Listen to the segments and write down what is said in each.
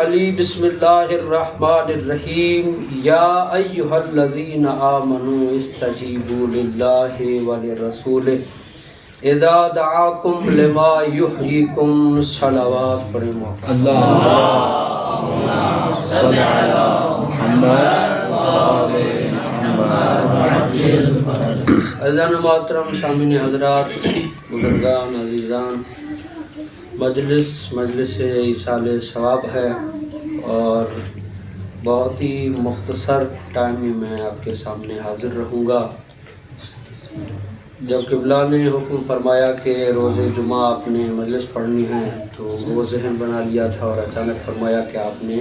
علی بسم اللہ الرحمن الرحیم یا ایہا الذین آمنوا استجیبوا للہ وللرسول اذا دعاکم لما یحییکم صلوات پڑھیں موقع اللہم صلی علی محمد وآل محمد. عزیزان محترم سامعین حضرات، بزرگان عزیزان، مجلس ایصال ثواب ہے اور بہت ہی مختصر ٹائم میں میں آپ کے سامنے حاضر رہوں گا. جب قبلہ نے حکم فرمایا کہ روز جمعہ آپ نے مجلس پڑھنی ہے تو وہ ذہن بنا لیا تھا اور اچانک فرمایا کہ آپ نے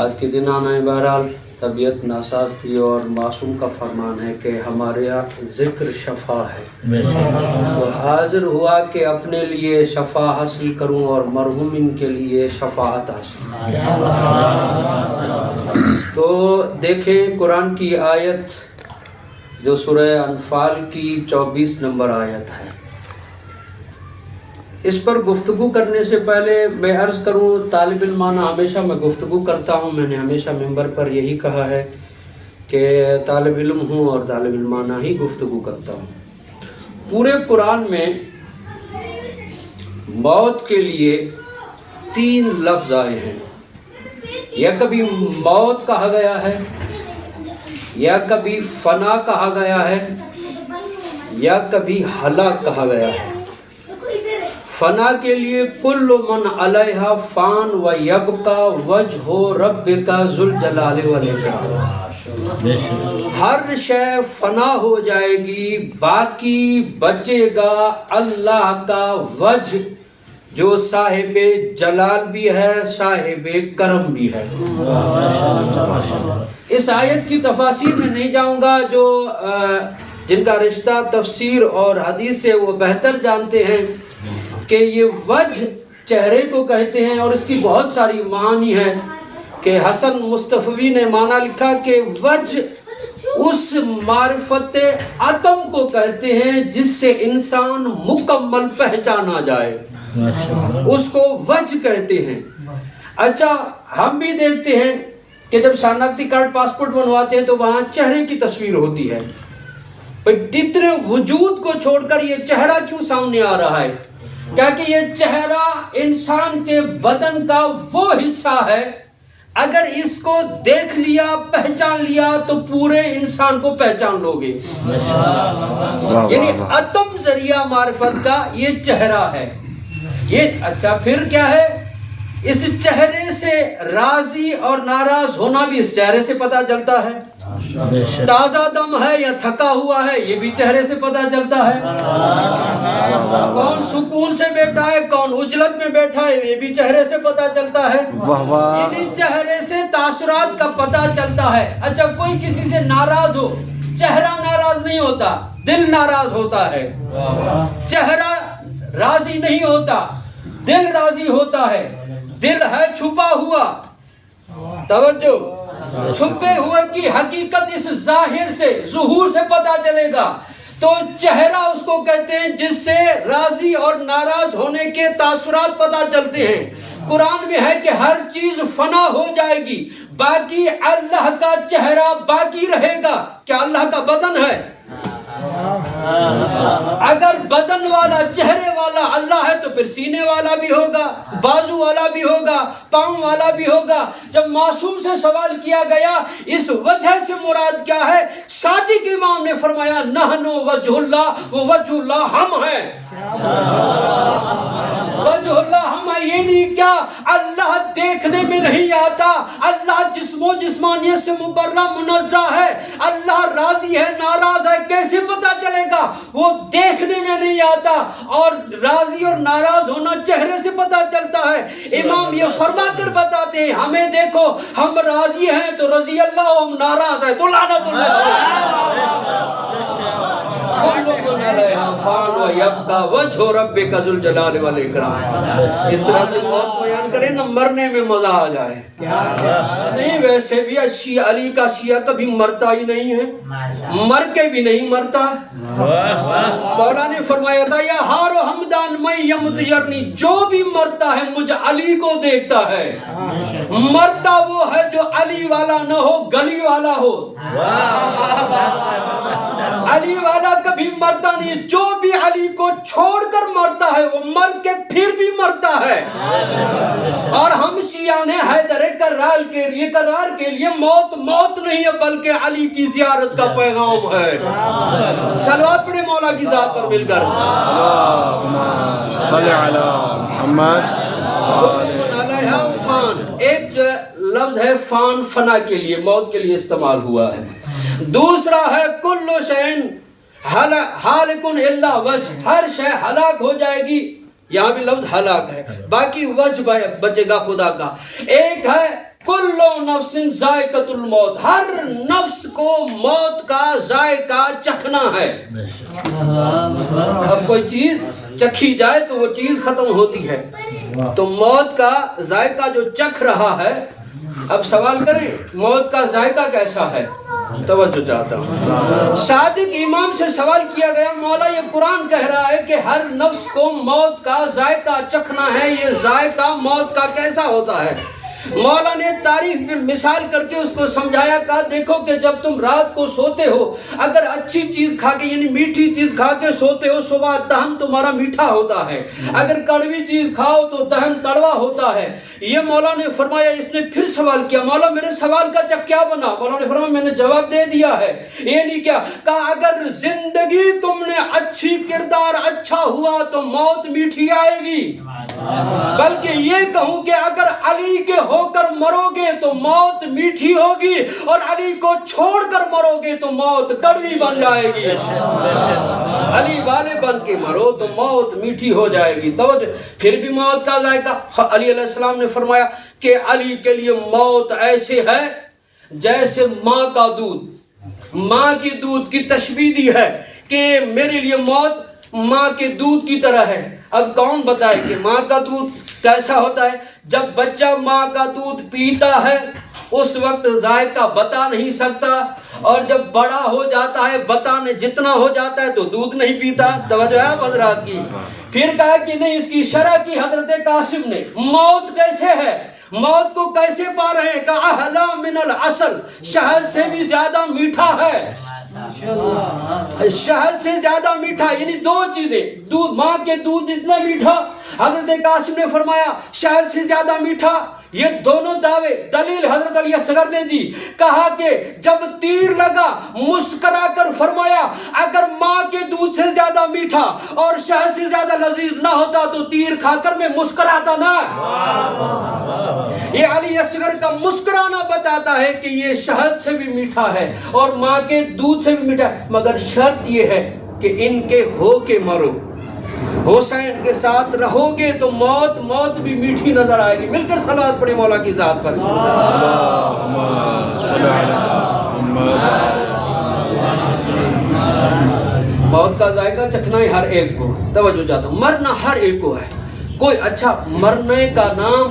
آج کے دن آنا ہے. بہرحال طبیعت ناساز تھی اور معصوم کا فرمان ہے کہ ہمارے یہاں ذکر شفا ہے، تو حاضر ہوا کہ اپنے لیے شفا حاصل کروں اور مرحومین کے لیے شفاعت حاصل. تو دیکھیں قرآن کی آیت جو سورہ انفال کی 24 نمبر آیت ہے. اس پر گفتگو کرنے سے پہلے میں عرض کروں، طالب علمانہ ہمیشہ میں گفتگو کرتا ہوں. میں نے ہمیشہ ممبر پر یہی کہا ہے کہ طالب علم ہوں اور طالب علمانہ ہی گفتگو کرتا ہوں. پورے قرآن میں موت کے لیے 3 لفظ آئے ہیں. یا کبھی موت کہا گیا ہے، یا کبھی فنا کہا گیا ہے، یا کبھی ہلاک کہا گیا ہے. فنا کے لیے کل من علیہا فان و یبقا وجہ ربک ذو الجلال والاکرام. ہر شے فنا ہو جائے گی، باقی بچے گا اللہ کا وجہ جو صاحب جلال بھی ہے، صاحب کرم بھی ہے. اس آیت کی تفاسیر میں نہیں جاؤں گا، جو جن کا رشتہ تفسیر اور حدیث سے وہ بہتر جانتے ہیں کہ یہ وجہ چہرے کو کہتے ہیں اور اس کی بہت ساری معانی ہے. کہ حسن مصطفی نے معنی لکھا کہ وجہ اس معرفت عتم کو کہتے ہیں جس سے انسان مکمل پہچانا جائے، اس کو وجہ کہتے ہیں. اچھا، ہم بھی دیکھتے ہیں کہ جب شناختی کارڈ پاسپورٹ بنواتے ہیں تو وہاں چہرے کی تصویر ہوتی ہے. اتنے وجود کو چھوڑ کر یہ چہرہ کیوں سامنے آ رہا ہے؟ کیونکہ یہ چہرہ انسان کے بدن کا وہ حصہ ہے، اگر اس کو دیکھ لیا، پہچان لیا تو پورے انسان کو پہچان لو گے. یعنی عتم ذریعہ معرفت کا یہ چہرہ ہے. یہ اچھا پھر کیا ہے؟ اس چہرے سے راضی اور ناراض ہونا بھی اس چہرے سے پتہ چلتا ہے. تازہ دم ہے یا تھکا ہوا ہے یہ بھی چہرے سے پتہ چلتا ہے. کون سکون سے بیٹھا ہے، کون عجلت میں بیٹھا ہے یہ بھی چہرے سے پتہ چلتا ہے. یعنی چہرے سے تاثرات کا پتہ چلتا ہے. اچھا، کوئی کسی سے ناراض ہو، چہرہ ناراض نہیں ہوتا، دل ناراض ہوتا ہے. چہرہ راضی نہیں ہوتا، دل راضی ہوتا ہے. دل ہے چھپا ہوا، توجہ، چھپے ہوئے کی حقیقت اس ظاہر سے، ظہور سے پتہ چلے گا. تو چہرہ اس کو کہتے ہیں جس سے راضی اور ناراض ہونے کے تاثرات پتہ چلتے ہیں. قرآن میں ہے کہ ہر چیز فنا ہو جائے گی، باقی اللہ کا چہرہ باقی رہے گا. کیا اللہ کا بدن ہے؟ اگر بدن والا، چہرے والا اللہ ہے تو پھر سینے والا بھی ہوگا، بازو والا بھی ہوگا، پاؤں والا بھی ہوگا. جب معصوم سے سوال کیا گیا اس وجہ سے مراد کیا ہے، صادق امام نے فرمایا نحن وجہ اللہ، وہ وجہ اللہ ہم ہیں. وجہ اللہ ہم ہیں. یہ نہیں کیا اللہ دیکھنے میں نہیں آتا، اللہ جسم و جسمانیت سے مبرہ منزہ ہے. اللہ راضی ہے، ناراض ہے، کیسے پتہ چلے گا؟ وہ دیکھنے میں نہیں آتا، اور راضی اور ناراض ہونا چہرے سے پتہ چلتا ہے. امام یہ فرما کر بتاتے ہیں ہمیں دیکھو، ہم راضی ہیں تو رضی اللہ، ہم ناراض ہیں تو لعنت اللہ. اس طرح سے موت بیان کرے نہ مرنے میں مزہ آ جائے. نہیں ویسے بھی علی کا شیعہ کبھی مرتا ہی نہیں ہے, مر کے بھی نہیں مرتا. مولا نے فرمایا تھا یا ہارو ہمدان میں یمت یرنی, جو بھی مرتا ہے مجھ علی کو دیکھتا ہے. مرتا وہ ہے جو علی والا نہ ہو, گلی والا ہو. علی والا کبھی مرتا نہیں, جو بھی علی کو چھوڑ کر مرتا ہے وہ مر کے پھر بھی مرتا ہے. اور ہم شیعہ نے حیدر کرار کے لیے موت نہیں ہے بلکہ علی کی زیارت کا پیغام ہے. صلوات پڑھیں مولا کی ذات پر مل کر. صلی علی محمد. فان, ایک جو لفظ ہے فان, فنا کے لیے, موت کے لیے استعمال ہوا ہے. دوسرا ہے کل شیء ہالک الا وجہ, ہر شے ہلاک ہو جائے گی. یہاں بھی لفظ ہلاک ہے, باقی وجہ بچے گا خدا کا. ایک ہے کل نفس ذائقۃ الموت, ہر نفس کو موت کا ذائقہ چکھنا ہے. اب کوئی چیز چکھی جائے تو وہ چیز ختم ہوتی ہے, تو موت کا ذائقہ جو چکھ رہا ہے, اب سوال کریں موت کا ذائقہ کیسا ہے؟ توجہ چاہتا ہوں. صادق امام سے سوال کیا گیا, مولا یہ قرآن کہہ رہا ہے کہ ہر نفس کو موت کا ذائقہ چکھنا ہے, یہ ذائقہ موت کا کیسا ہوتا ہے؟ مولا نے تعریف پر مثال کر کے اس کو سمجھایا, کہا دیکھو کہ جب تم رات کو سوتے ہو, اگر اچھی چیز کھا کے یعنی میٹھی چیز کھا کے سوتے ہو, صبح دہن تمہارا میٹھا ہوتا ہے. اگر کڑوی چیز کھاؤ تو دہن کڑوا ہوتا ہے. یہ مولا نے فرمایا. اس نے پھر سوال کیا, مولا میرے سوال کا کیا بنا؟ مولا نے فرمایا میں نے جواب دے دیا ہے. یہ نہیں کیا کہا اگر زندگی تم نے اچھی کردار اچھا ہوا تو موت میٹھی آئے گی, بلکہ یہ کہوں کہ اگر علی کے ہو کر مرو گے تو موت میٹھی ہوگی, اور علی کو چھوڑ کر مرو گے تو موت کڑوی بن جائے گی. علی والے بن کے مرو تو موت میٹھی ہو جائے گی. توجہ, پھر بھی موت کا ذائقہ. علی علیہ السلام نے فرمایا کہ علی کے لیے موت ایسے ہے جیسے ماں کا دودھ. ماں کی دودھ کی تشبیہ دی ہے کہ میرے لیے موت ماں کے دودھ کی طرح ہے. اب کون بتائے کہ ماں کا دودھ کیسا ہوتا ہے؟ جب بچہ ماں کا دودھ پیتا ہے اس وقت ذائقہ بتا نہیں سکتا, اور جب بڑا ہو جاتا ہے بتانے جتنا ہو جاتا ہے تو دودھ نہیں پیتا. توجہ ہے حضرات کی. پھر کہا کہ نہیں, اس کی شرح کی حضرت قاسم نے. موت کیسے ہے, موت کو کیسے پا رہے ہیں؟ کہ احلا من العسل, شہد سے بھی زیادہ میٹھا ہے. شہد سے زیادہ میٹھا, یعنی دو چیزیں, دودھ, ماں کے دودھ جتنا میٹھا, حضرت قاسم نے فرمایا شہد سے زیادہ میٹھا. یہ دونوں دعوے دلیل حضرت علی اصغر نے دی. کہا کہ جب تیر لگا مسکرا کر فرمایا اگر ماں کے دودھ سے زیادہ میٹھا اور شہد سے زیادہ لذیذ نہ ہوتا تو تیر کھا کر میں مسکراتا نہ. یہ علی اصغر کا مسکرانا بتاتا ہے کہ یہ شہد سے بھی میٹھا ہے اور ماں کے دودھ سے بھی میٹھا ہے, مگر شرط یہ ہے کہ ان کے ہو کے مرو. حسین کے ساتھ رہو گے تو موت بھی میٹھی نظر آئے گی. مل کر صلوات پڑھیں مولا کی ذات پر. موت کا ذائقہ چکھنا ہے ہر ایک کو. توجہ چاہتا ہوں, مرنا ہر ایک کو ہے. کوئی اچھا, مرنے کا نام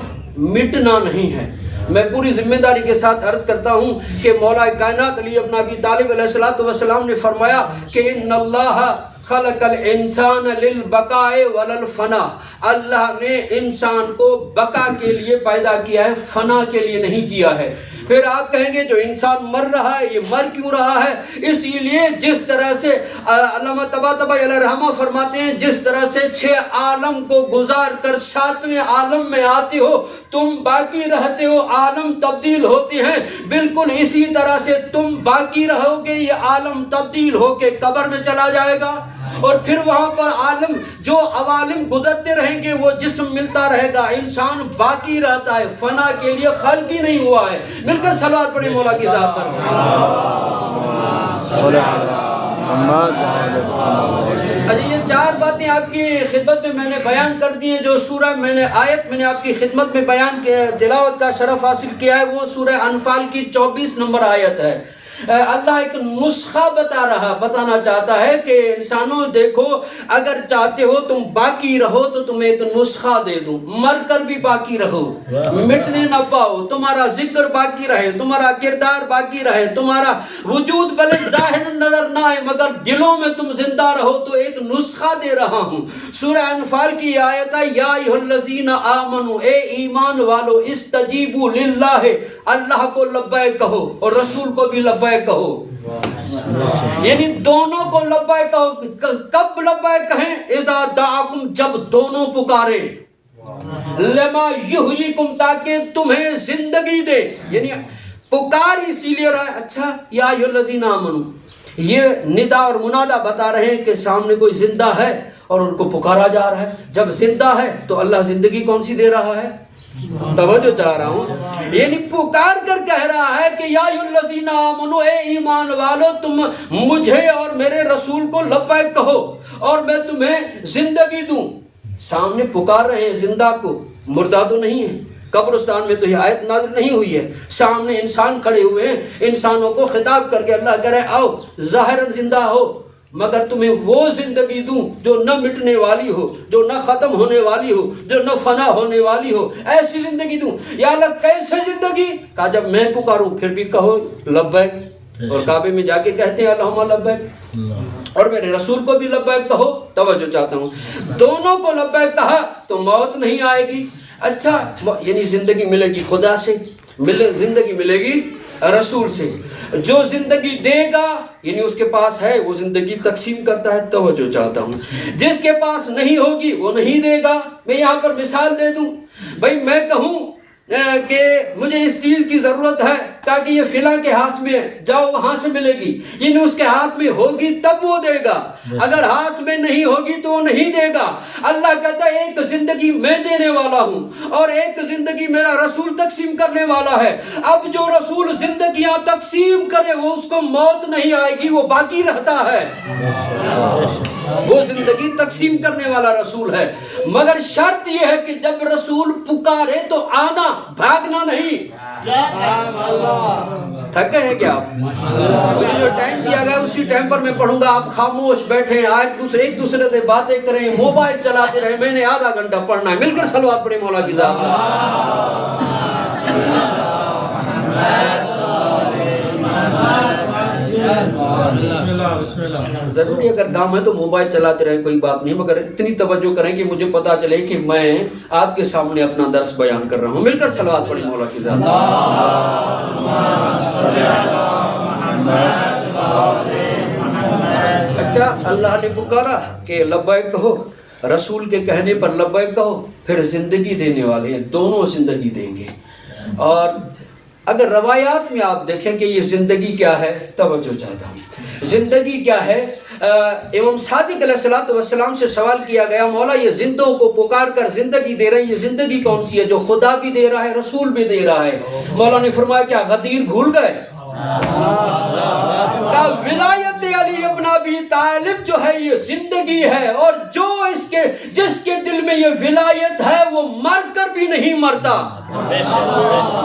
مٹنا نہیں ہے. میں پوری ذمہ داری کے ساتھ عرض کرتا ہوں کہ مولا کائنات علی ابن ابی طالب علیہ السلام نے فرمایا کہ ان اللہ خلق الانسان للبقاء وللفنا, اللہ نے انسان کو بقا کے لیے پیدا کیا ہے, فنا کے لیے نہیں کیا ہے. پھر آپ کہیں گے جو انسان مر رہا ہے یہ مر کیوں رہا ہے؟ اسی لیے جس طرح سے علامہ طباطبائی علیہ رحمہ فرماتے ہیں جس طرح سے 6 عالم کو گزار کر 7ویں عالم میں آتے ہو, تم باقی رہتے ہو, عالم تبدیل ہوتے ہیں, بالکل اسی طرح سے تم باقی رہو گے, یہ عالم تبدیل ہو کے قبر میں چلا جائے گا, اور پھر وہاں پر عالم جو عوالم گزرتے رہیں گے وہ جسم ملتا رہے گا. انسان باقی رہتا ہے, فنا کے لیے خلق ہی نہیں ہوا ہے. مل کر صلوات پڑھیں مولا کی ذات پر. یہ 4 باتیں آپ کی خدمت میں نے بیان کر دی ہیں. جو سورہ میں نے آپ کی خدمت میں بیان تلاوت کا شرف حاصل کیا ہے وہ سورہ انفال کی 24 نمبر آیت ہے. اللہ ایک نسخہ بتانا چاہتا ہے کہ انسانوں دیکھو اگر چاہتے ہو تم باقی رہو تو تمہیں ایک نسخہ دے دوں، مر کر بھی باقی رہو، مٹنے نہ پاؤ، تمہارا ذکر باقی رہے، تمہارا کردار باقی رہے، تمہارا وجود بھلے ظاہر نظر نہ آئے مگر دلوں میں تم زندہ رہو، تو ایک نسخہ دے رہا ہوں۔ سورہ انفال کی آیت ہے یا ایھا الذین آمنو، اے ایمان والو، استجیبوا للہ، اللہ کو لبیک کہو اور رسول کو بھی لبیک کہو، یعنی دونوں کو لبیک کہو۔ کب لبیک کہیں؟ اذا دعاکم، جب دونوں پکارے، لما یحییکم، تاکہ تمہیں زندگی دے، یعنی پکار اسی لیے رہا ہے۔ اچھا یا ایھا الذین آمنو، یہ ندا اور منادہ بتا رہے ہیں کہ سامنے کوئی زندہ ہے اور ان کو پکارا جا رہا ہے۔ جب زندہ ہے تو اللہ زندگی کون سی دے رہا ہے؟ توجہ چاہ رہا ہوں، یعنی پکار کر کہہ رہا ہے کہ یا ایھا الذین آمنو، اے ایمان والو، تم مجھے اور میرے رسول کو لبیک کہو اور میں تمہیں زندگی دوں۔ سامنے پکار رہے ہیں زندہ کو، مردہ تو نہیں ہے۔ قبرستان میں تو یہ آیت نازل نہیں ہوئی ہے، سامنے انسان کھڑے ہوئے ہیں، انسانوں کو خطاب کر کے اللہ کہہ رہے آؤ ظاہراً زندہ ہو مگر تمہیں وہ زندگی دوں جو نہ مٹنے والی ہو، جو نہ ختم ہونے والی ہو، جو نہ فنا ہونے والی ہو، ایسی زندگی دوں۔ یا اللہ کیسے زندگی؟ کہا جب میں پکاروں پھر بھی کہو لبیک، اور کعبے میں جا کے کہتے ہیں اللہم لبیک، اور میرے رسول کو بھی لبیک کہو۔ توجہ چاہتا ہوں، دونوں کو لبیک کہا تو موت نہیں آئے گی۔ اچھا یعنی زندگی ملے گی خدا سے، زندگی ملے گی رسول سے۔ جو زندگی دے گا یعنی اس کے پاس ہے وہ زندگی تقسیم کرتا ہے۔ توجہ چاہتا ہوں، جس کے پاس نہیں ہوگی وہ نہیں دے گا۔ میں یہاں پر مثال دے دوں، بھائی میں کہوں کہ مجھے اس چیز کی ضرورت ہے تاکہ یہ فلاں کے ہاتھ میں جاؤ وہاں سے ملے گی، یعنی اس کے ہاتھ میں ہوگی تب وہ دے گا، اگر ہاتھ میں نہیں ہوگی تو وہ نہیں دے گا۔ اللہ کہتا ہے ایک زندگی میں دینے والا ہوں اور ایک زندگی میرا رسول تقسیم کرنے والا ہے۔ اب جو رسول زندگیاں تقسیم کرے وہ اس کو موت نہیں آئے گی، وہ باقی رہتا ہے، وہ زندگی تقسیم کرنے والا رسول ہے۔ مگر شرط یہ ہے کہ جب رسول پکارے تو آنا، بھاگنا نہیں۔ تھک گئے ہیں کیا آپ؟ مجھے جو ٹائم دیا گیا اسی ٹائم پر میں پڑھوں گا، آپ خاموش بیٹھیں، ایک دوسرے سے باتیں کریں، موبائل چلاتے رہیں، میں نے آدھا گھنٹہ پڑھنا ہے۔ مل کر صلوات پڑھیں مولا کی ذات۔ ضروری اگر کام ہے تو موبائل چلاتے رہیں، کوئی بات نہیں، مگر اتنی توجہ کریں کہ مجھے پتا چلے کہ میں آپ کے سامنے اپنا درس بیان کر رہا ہوں۔ مل کر صلوات پڑھیں مولا کی ذات۔ اچھا اللہ نے پکارا کہ لبیک کہو، رسول کے کہنے پر لبیک کہو، پھر زندگی دینے والے ہیں، دونوں زندگی دیں گے۔ اور اگر روایات میں آپ دیکھیں کہ یہ زندگی کیا ہے، توجہ چاہتا ہوں، زندگی کیا ہے؟ امام صادق علیہ السلام سے سوال کیا گیا مولا یہ زندوں کو پکار کر زندگی دے رہے ہیں، یہ زندگی کون سی ہے جو خدا بھی دے رہا ہے رسول بھی دے رہا ہے؟ مولا نے فرمایا کیا غدیر بھول گئے؟ کہ ولایت علی ابن ابی طالب جو ہے یہ زندگی ہے، اور جو جس کے دل میں یہ ولایت ہے وہ مر کر بھی نہیں مرتا۔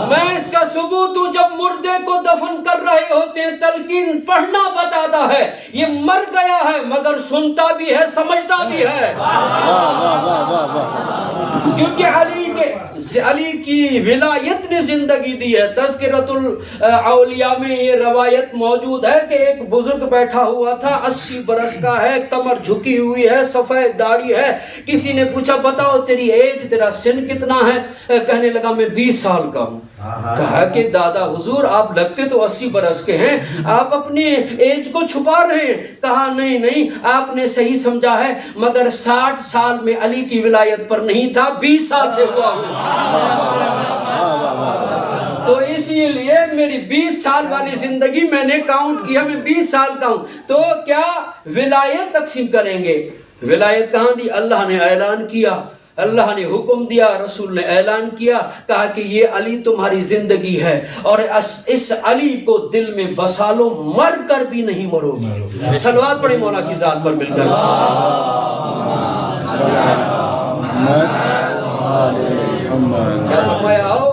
میں اس کا ثبوت ہوں، جب مردے کو دفن کر رہے ہوتے ہیں تلقین پڑھنا بتاتا ہے یہ مر گیا ہے مگر سنتا بھی ہے سمجھتا بھی ہے، کیونکہ علی کی ولایت نے زندگی دی ہے۔ تذکرۃ الاولیاء میں یہ روایت موجود ہے کہ ایک بزرگ بیٹھا ہوا تھا، 80 برس کا ہے، کمر جھکی ہوئی ہے، سفید داڑھی ہے۔ کسی نے پوچھا بتاؤ تیری ایج، تیرا سن کتنا ہے؟ کہنے لگا میں 20 سال کا ہوں۔ کہا کہ دادا حضور آپ لگتے تو 80 برس کے ہیں، آپ اپنے ایج کو چھپا رہے ہیں۔ کہا نہیں آپ نے صحیح سمجھا ہے، مگر 60 سال میں علی کی ولایت پر نہیں تھا، 20 سال سے ہوا ہوں۔ تو اسی لیے میری 20 سال والی زندگی میں نے کاؤنٹ کیا، میں 20 سال کا ہوں۔ تو کیا ولایت تقسیم کریں گے؟ ولایت کہاں دی؟ اللہ نے اعلان کیا، اللہ نے حکم دیا، رسول نے اعلان کیا، کہا کہ یہ علی تمہاری زندگی ہے اور اس علی کو دل میں بسا لو، مر کر بھی نہیں مرو گے۔ صلوات پڑھیں مولا کی ذات پر مل کر۔ کیا فرمایا؟ آؤ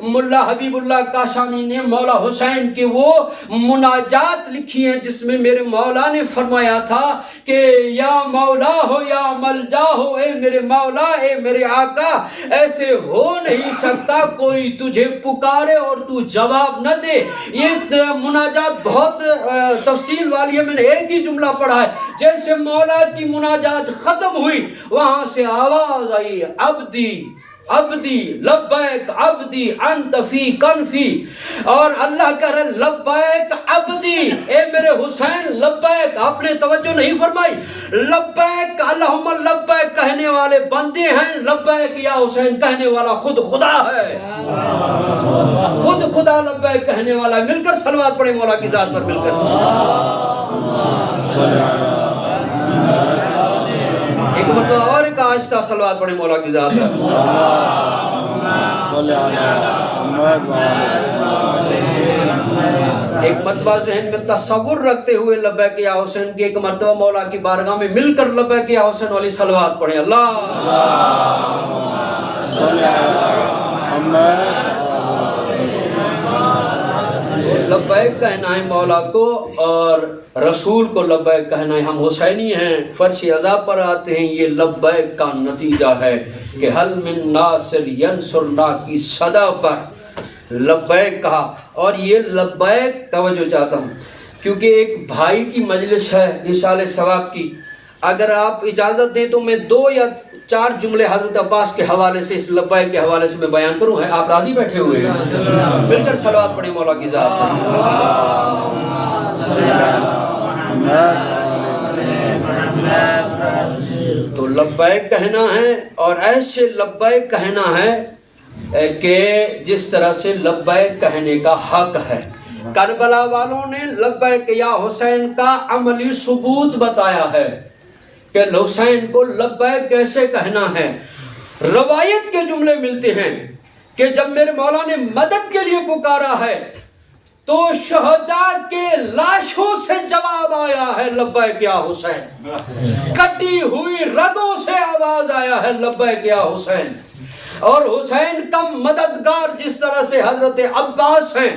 ملا حبیب اللہ کاشانی نے مولا حسین کی وہ مناجات لکھی ہیں جس میں میرے مولا نے فرمایا تھا کہ یا مولا ہو یا ملجا ہو، اے میرے مولا، اے میرے آقا، ایسے ہو نہیں سکتا کوئی تجھے پکارے اور تو جواب نہ دے۔ یہ مناجات بہت تفصیل والی ہے، میں نے ایک ہی جملہ پڑھا ہے۔ جیسے مولا کی مناجات ختم ہوئی وہاں سے آواز آئی، عبدی عبدی لبیک عبدی انت فی کنفی، اور اللہ کہہ رہے لبیک عبدی، اے میرے حسین لبیک۔ آپ نے توجہ نہیں فرمائی؟ لبیک اللہم لبیک کہنے والے بندے ہیں، لبیک یا حسین کہنے والا خود خدا ہے، خود خدا لبیک کہنے والا۔ مل کر صلوات پڑھیں مولا کی ذات پر مل کر۔ ایک مرتبہ اور ایک آہستہ صلوات پڑھیں مولا کی ذات پر۔ ایک مرتبہ ذہن میں تصور رکھتے ہوئے لبیک یا حسین کی ایک مرتبہ مولا کی بارگاہ میں مل کر لبیک یا حسین والی صلوات پڑھیں۔ اللہ لبیک کہنا ہے مولا کو اور رسول کو لبیک کہنا ہے۔ ہم حسینی ہیں، فرش عزا پر آتے ہیں، یہ لبیک کا نتیجہ ہے کہ حل من ناصر ینصرنا کی صدا پر لبیک کہا۔ اور یہ لبیک توجہ چاہتا ہوں کیونکہ ایک بھائی کی مجلس ہے اشارے ثواب کی، اگر آپ اجازت دیں تو میں 2 یا 4 جملے حضرت عباس کے حوالے سے، اس لبیک کے حوالے سے میں بیان کروں۔ ہے آپ راضی بیٹھے ہوئے ہیں؟ مل کر صلوات پڑھیں مولا کی ذات پر۔ تو لبیک کہنا ہے اور ایسے لبیک کہنا ہے کہ جس طرح سے لبیک کہنے کا حق ہے۔ کربلا والوں نے لبیک یا حسین کا عملی ثبوت بتایا ہے کہ حسین کو لبیک کیسے کہنا ہے۔ روایت کے جملے ملتے ہیں کہ جب میرے مولا نے مدد کے لیے پکارا ہے تو شہداء کے لاشوں سے جواب آیا ہے لبیک یا حسین، کٹی ہوئی رگوں سے آواز آیا ہے لبیک یا حسین۔ اور حسین کا مددگار جس طرح سے حضرت عباس ہیں،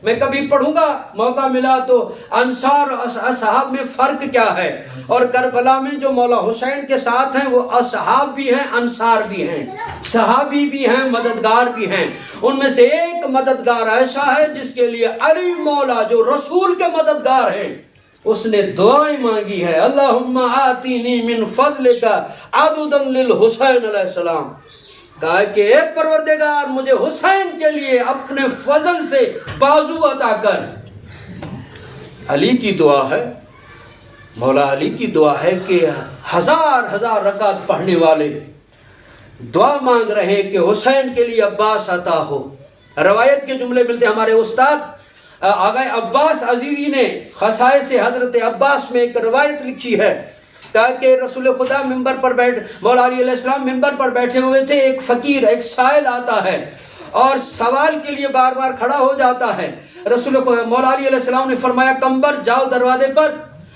میں کبھی پڑھوں گا موقع ملا تو انصار اور اصحاب میں فرق کیا ہے، اور کربلا میں جو مولا حسین کے ساتھ ہیں وہ اصحاب بھی ہیں، انصار بھی ہیں، صحابی بھی ہیں، مددگار بھی ہیں۔ ان میں سے ایک مددگار ایسا ہے جس کے لیے علی مولا جو رسول کے مددگار ہیں اس نے دعائیں مانگی ہے، اللہم آتینی من فضلک عضدا للحسین علیہ السلام، کہا کہ اے پروردگار مجھے حسین کے لیے اپنے فضل سے بازو عطا کر۔ علی کی دعا ہے، مولا علی کی دعا ہے کہ ہزار ہزار رکعت پڑھنے والے دعا مانگ رہے ہیں کہ حسین کے لیے عباس عطا ہو۔ روایت کے جملے ملتے ہیں، ہمارے استاد آغا عباس عزیزی نے خصائص حضرت عباس میں ایک روایت لکھی ہے کہ رسول خدا منبر پر مولا علی علیہ السلام منبر پر بیٹھے ہوئے تھے، ایک فقیر ایک سائل آتا ہے اور سوال کے لیے بار بار کھڑا ہو جاتا ہے۔ مولا علی علیہ السلام نے فرمایا کمبر جاؤ دروازے پر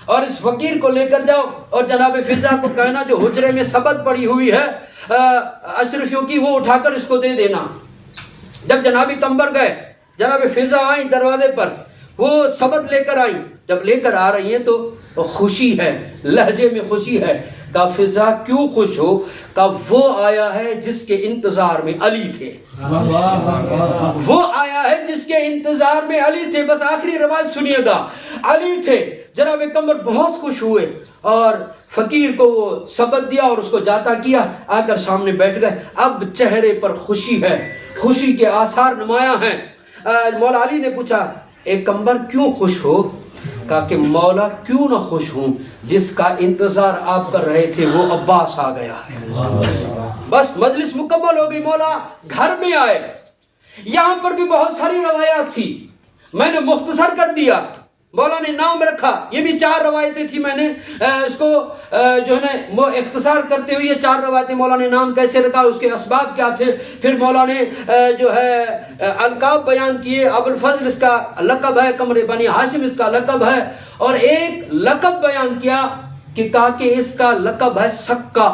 اور اس فقیر کو لے کر جاؤ اور جناب فضا کو کہنا جو حجرے میں سبد پڑی ہوئی ہے اشرفیوں کی وہ اٹھا کر اس کو دے دینا۔ جب جناب کمبر گئے، جناب فضا آئیں دروازے پر، وہ سبد لے کر آئیں، جب لے کر آ رہی ہیں تو خوشی ہے، لہجے میں خوشی ہے۔ کہا فضا کیوں خوش ہو؟ کہا وہ آیا ہے جس کے انتظار میں علی تھے، وہ آیا ہے جس کے انتظار میں علی تھے۔ بس آخری روایت سنیے گا، علی تھے۔ جناب کمر بہت خوش ہوئے اور فقیر کو وہ سبد دیا اور اس کو جاتا کیا، آ کر سامنے بیٹھ گئے۔ اب چہرے پر خوشی ہے، خوشی کے آثار نمایاں ہیں۔ مولا علی نے پوچھا اے کمبر کیوں خوش ہو؟ کہا کہ مولا کیوں نہ خوش ہوں، جس کا انتظار آپ کر رہے تھے وہ عباس آ گیا ہے۔ بس مجلس مکمل ہو گئی، مولا گھر میں آئے۔ یہاں پر بھی بہت ساری روایات تھی، میں نے مختصر کر دیا، مولا نے نام رکھا۔ یہ بھی 4 روایتیں تھی، میں نے اس کو جو ہے نا اختصار کرتے ہوئے یہ 4 روایتیں مولا نے نام کیسے رکھا، اس کے اسباب کیا تھے۔ پھر مولا نے جو ہے القاب بیان کیے، ابو الفضل اس کا لقب ہے، قمر بنی ہاشم اس کا لقب ہے، اور ایک لقب بیان کیا کہ کہا کہ اس کا لقب ہے سکا،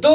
2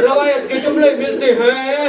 روایت کے جملے ملتے ہیں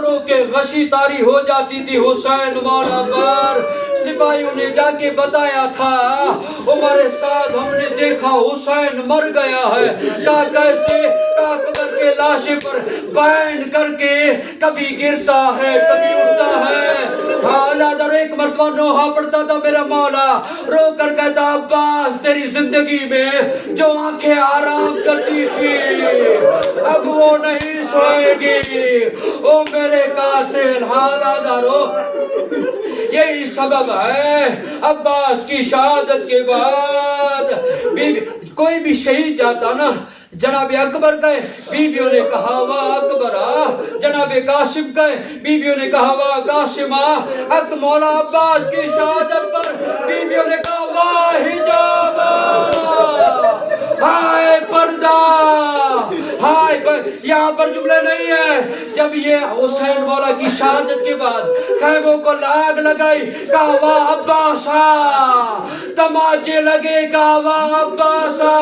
رو کے غشی تاری ہو جاتی تھی حسین مولا پر. سپاہیوں نے جا کے بتایا تھا عمر سعد ہم نے دیکھا حسین مر گیا ہے. کہا کیسے؟ کہا قبر کے لاشے پر بینڈ کر کے کبھی گرتا ہے کبھی اٹھتا ہے. حالات ایک مرتبہ نوحہ پڑتا تھا میرا مولا رو کر کہتا عباس تیری زندگی میں جو آنکھیں آرام کرتی تھی اب وہ نہیں سوئے گی او میرے قاتل. حالات یہی سبب ہے عباس کی شہادت کے بعد کوئی بھی شہید جاتا نا جناب اکبر گئے بیویوں نے کہا واہ اکبرا. جناب قاسم گئے بیویوں نے کہا واہ قاسمہ. مولا عباس کی شہادت پر بیویوں نے کہا واہ حجابا. ہائے پردہ ہائے یہاں پر جملے نہیں ہے. جب یہ حسین مولا کی شہادت کے بعد خیموں کو آگ لگائی کہا واہ عباسا. تماچے لگے کہا واہ عباسا.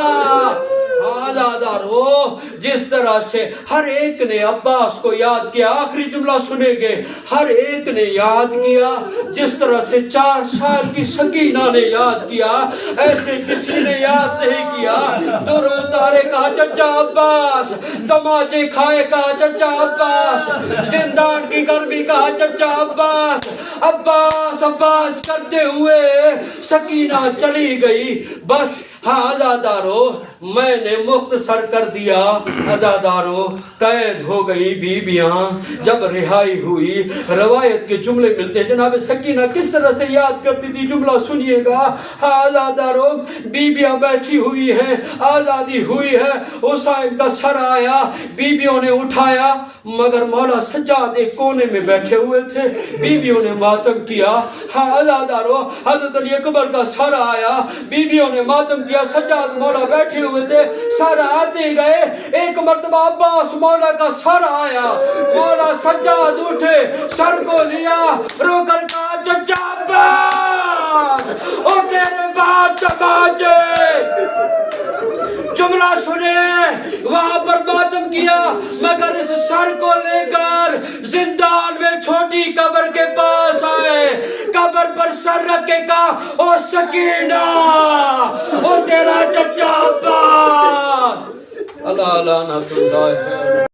جس طرح سے ہر ایک نے عباس کو یاد کیا آخری جملہ سنیں گے ہر ایک نے یاد کیا جس طرح سے 4 سال کی سکینہ نے یاد کیا ایسے کسی نے یاد نہیں کیا. درود تارے کہا چچا عباس. تماچے کھائے کہا چچا عباس. زندان کی گرمی کہا چچا عباس. عباس عباس کرتے ہوئے سکینہ چلی گئی. بس عزادارو میں نے مختصر کر دیا. عزادارو قید ہو گئی بیویاں جب رہائی ہوئی. روایت کے جملے ملتے جناب سکینہ کس طرح سے یاد کرتی تھی جملہ سنیے گا. عزادارو بیویاں بیٹھی ہوئی ہیں آزادی ہوئی ہے. حسین کا سر آیا بیویوں نے اٹھایا مگر مولا سجاد ایک کونے میں بیٹھے ہوئے تھے. بیویوں نے ماتم کیا. عزادارو حضرت علی اکبر کا سر آیا بیویوں نے ماتم کیا. سجاد مولا بیٹھے ہوئے تھے سر آتے گئے. ایک مرتبہ عباس مولا کا سر آیا مولا سجاد اٹھے سر کو لیا رو کر کہا چچا عباس او تیرے بعد تماچے. جملہ سنے وہاں پر ماتم کیا مگر اس سر کو لے کر زندان میں چھوٹی قبر کے پاس آئے. قبر پر سر رکھ کے کہا او سکینہ او تیرا چچا عباس. اللہ اللہ نہ